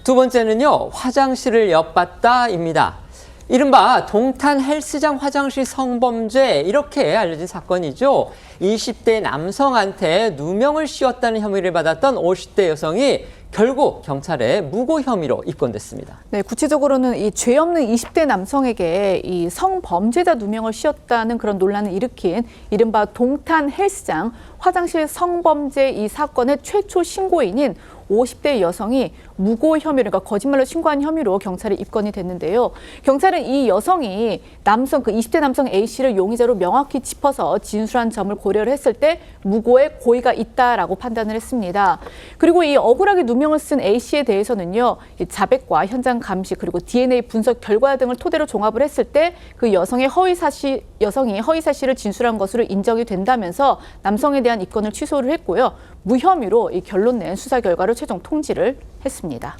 두 번째는요, 화장실을 엿봤다입니다. 이른바 동탄 헬스장 화장실 성범죄, 이렇게 알려진 사건이죠. 20대 남성한테 누명을 씌웠다는 혐의를 받았던 50대 여성이 결국 경찰에 무고 혐의로 입건됐습니다. 네, 구체적으로는 이 죄 없는 20대 남성에게 이 성범죄자 누명을 씌웠다는 그런 논란을 일으킨 이른바 동탄 헬스장 화장실 성범죄 이 사건의 최초 신고인인 50대 여성이 무고 혐의로, 그러니까 거짓말로 신고한 혐의로 경찰에 입건이 됐는데요. 경찰은 이 여성이 남성, 그 20대 남성 A씨를 용의자로 명확히 짚어서 진술한 점을 고려를 했을 때 무고에 고의가 있다라고 판단을 했습니다. 그리고 이 억울하게 누명을 쓴 A씨에 대해서는요, 이 자백과 현장 감시 그리고 DNA 분석 결과 등을 토대로 종합을 했을 때 그 여성이 허위 사실을 진술한 것으로 인정이 된다면서 남성에 대한 입건을 취소를 했고요. 무혐의로 이 결론 낸 수사 결과를 최종 통지를 했습니다.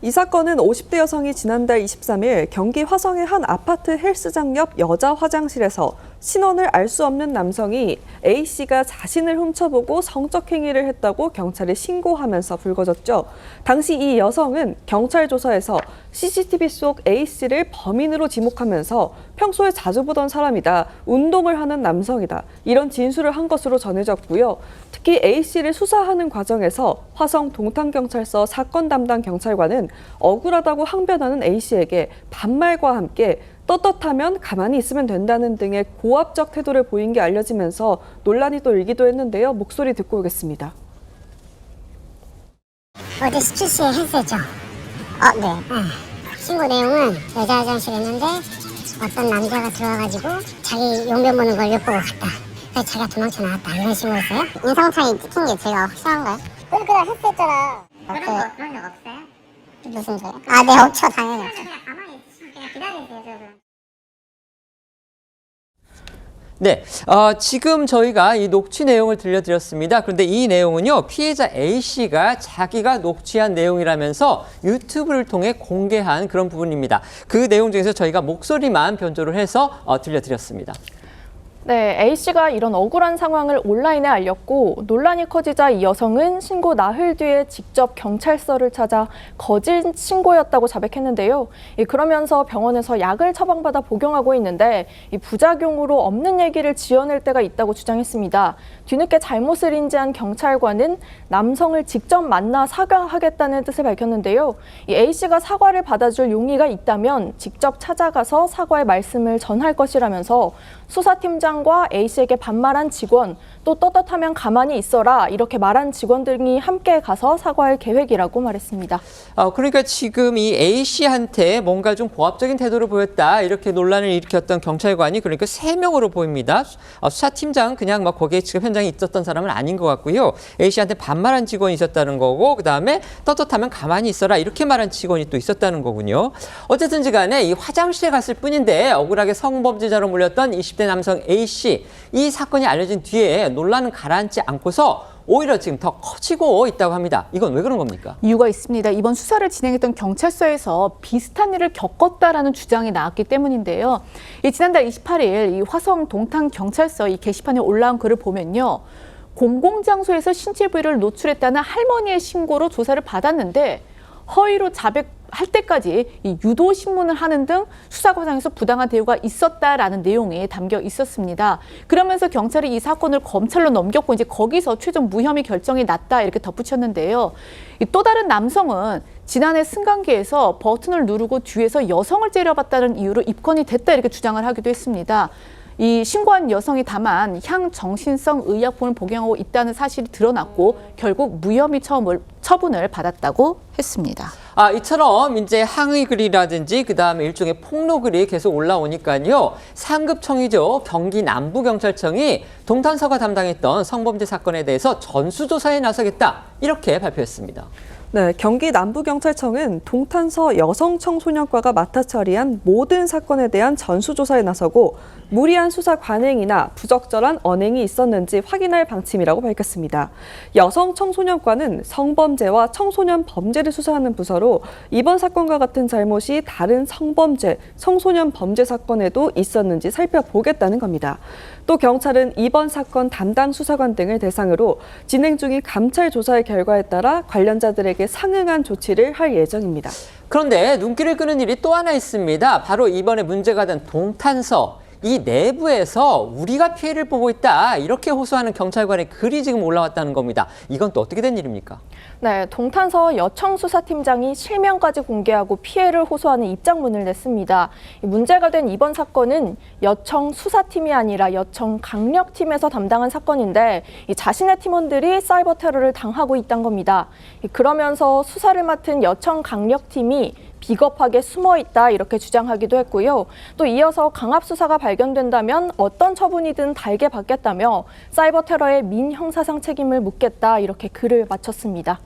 이 사건은 50대 여성이 지난달 23일 경기 화성의 한 아파트 헬스장 옆 여자 화장실에서 신원을 알 수 없는 남성이 A씨가 자신을 훔쳐보고 성적 행위를 했다고 경찰에 신고하면서 불거졌죠. 당시 이 여성은 경찰 조사에서 CCTV 속 A씨를 범인으로 지목하면서 평소에 자주 보던 사람이다, 운동을 하는 남성이다, 이런 진술을 한 것으로 전해졌고요. 특히 A씨를 수사하는 과정에서 화성 동탄경찰서 사건 담당 경찰관은 억울하다고 항변하는 A씨에게 반말과 함께 떳떳하면 가만히 있으면 된다는 등의 고압적 태도를 보인 게 알려지면서 논란이 또 일기도 했는데요. 목소리 듣고 오겠습니다. 어제 17시에 헬스했죠? 네. 신고 내용은 여자 화장실이었는데 어떤 남자가 들어와가지고 자기 용변 보는 걸 엿보고 갔다. 그래서 자기가 도망쳐 나왔다. 이런 신고였어요? 인성차이 찍힌 게 제가 확실한가요? 그날 헬스했잖아. 그런 적 없어요? 무슨 소리야? 네, 없죠. 당연히 없죠. 가만히 있으면 그냥 기다리세요, 저는. 네, 지금 저희가 이 녹취 내용을 들려드렸습니다. 그런데 이 내용은요, 피해자 A씨가 자기가 녹취한 내용이라면서 유튜브를 통해 공개한 그런 부분입니다. 그 내용 중에서 저희가 목소리만 변조를 해서 들려드렸습니다. 네, A씨가 이런 억울한 상황을 온라인에 알렸고 논란이 커지자 이 여성은 신고 나흘 뒤에 직접 경찰서를 찾아 거짓 신고였다고 자백했는데요. 그러면서 병원에서 약을 처방받아 복용하고 있는데 이 부작용으로 없는 얘기를 지어낼 때가 있다고 주장했습니다. 뒤늦게 잘못을 인지한 경찰관은 남성을 직접 만나 사과하겠다는 뜻을 밝혔는데요. 이 A씨가 사과를 받아줄 용의가 있다면 직접 찾아가서 사과의 말씀을 전할 것이라면서 수사팀장과 A씨에게 반말한 직원, 또 떳떳하면 가만히 있어라 이렇게 말한 직원 등이 함께 가서 사과할 계획이라고 말했습니다. 그러니까 지금 이 A씨한테 뭔가 좀 고압적인 태도를 보였다, 이렇게 논란을 일으켰던 경찰관이 그러니까 3명으로 보입니다. 수사팀장 그냥 막 거기에 지금 현장에 있었던 사람은 아닌 것 같고요. A씨한테 반말한 직원이 있었다는 거고, 그다음에 떳떳하면 가만히 있어라 이렇게 말한 직원이 또 있었다는 거군요. 어쨌든지 간에 이 화장실에 갔을 뿐인데 억울하게 성범죄자로 몰렸던 20대 남성 A씨, 이 사건이 알려진 뒤에 논란은 가라앉지 않고서 오히려 지금 더 커지고 있다고 합니다. 이건 왜 그런 겁니까? 이유가 있습니다. 이번 수사를 진행했던 경찰서에서 비슷한 일을 겪었다라는 주장이 나왔기 때문인데요. 지난달 28일 이 화성 동탄 경찰서 이 게시판에 올라온 글을 보면요. 공공장소에서 신체 부위를 노출했다는 할머니의 신고로 조사를 받았는데 허위로 자백할 때까지 이 유도 신문을 하는 등 수사 과정에서 부당한 대우가 있었다라는 내용이 담겨 있었습니다. 그러면서 경찰이 이 사건을 검찰로 넘겼고 이제 거기서 최종 무혐의 결정이 났다 이렇게 덧붙였는데요. 또 다른 남성은 지난해 승강기에서 버튼을 누르고 뒤에서 여성을 째려봤다는 이유로 입건이 됐다 이렇게 주장을 하기도 했습니다. 이 신고한 여성이 다만 향정신성 의약품을 복용하고 있다는 사실이 드러났고 결국 무혐의 처분을 받았다고 했습니다. 이처럼 이제 항의 글이라든지 그다음에 일종의 폭로 글이 계속 올라오니까요. 상급청이죠. 경기 남부경찰청이 동탄서가 담당했던 성범죄 사건에 대해서 전수조사에 나서겠다, 이렇게 발표했습니다. 네, 경기 남부경찰청은 동탄서 여성청소년과가 맡아 처리한 모든 사건에 대한 전수조사에 나서고 무리한 수사 관행이나 부적절한 언행이 있었는지 확인할 방침이라고 밝혔습니다. 여성청소년과는 성범죄와 청소년 범죄를 수사하는 부서로 이번 사건과 같은 잘못이 다른 성범죄, 청소년 범죄 사건에도 있었는지 살펴보겠다는 겁니다. 또 경찰은 이번 사건 담당 수사관 등을 대상으로 진행 중인 감찰 조사의 결과에 따라 관련자들에게 이에 상응한 조치를 할 예정입니다. 그런데 눈길을 끄는 일이 또 하나 있습니다. 바로 이번에 문제가 된 동탄서. 이 내부에서 우리가 피해를 보고 있다 이렇게 호소하는 경찰관의 글이 지금 올라왔다는 겁니다. 이건 또 어떻게 된 일입니까? 네, 동탄서 여청 수사팀장이 실명까지 공개하고 피해를 호소하는 입장문을 냈습니다. 문제가 된 이번 사건은 여청 수사팀이 아니라 여청 강력팀에서 담당한 사건인데 자신의 팀원들이 사이버 테러를 당하고 있다는 겁니다. 그러면서 수사를 맡은 여청 강력팀이 비겁하게 숨어 있다 이렇게 주장하기도 했고요. 또 이어서 강압 수사가 발견된다면 어떤 처분이든 달게 받겠다며 사이버 테러의 민형사상 책임을 묻겠다 이렇게 글을 마쳤습니다.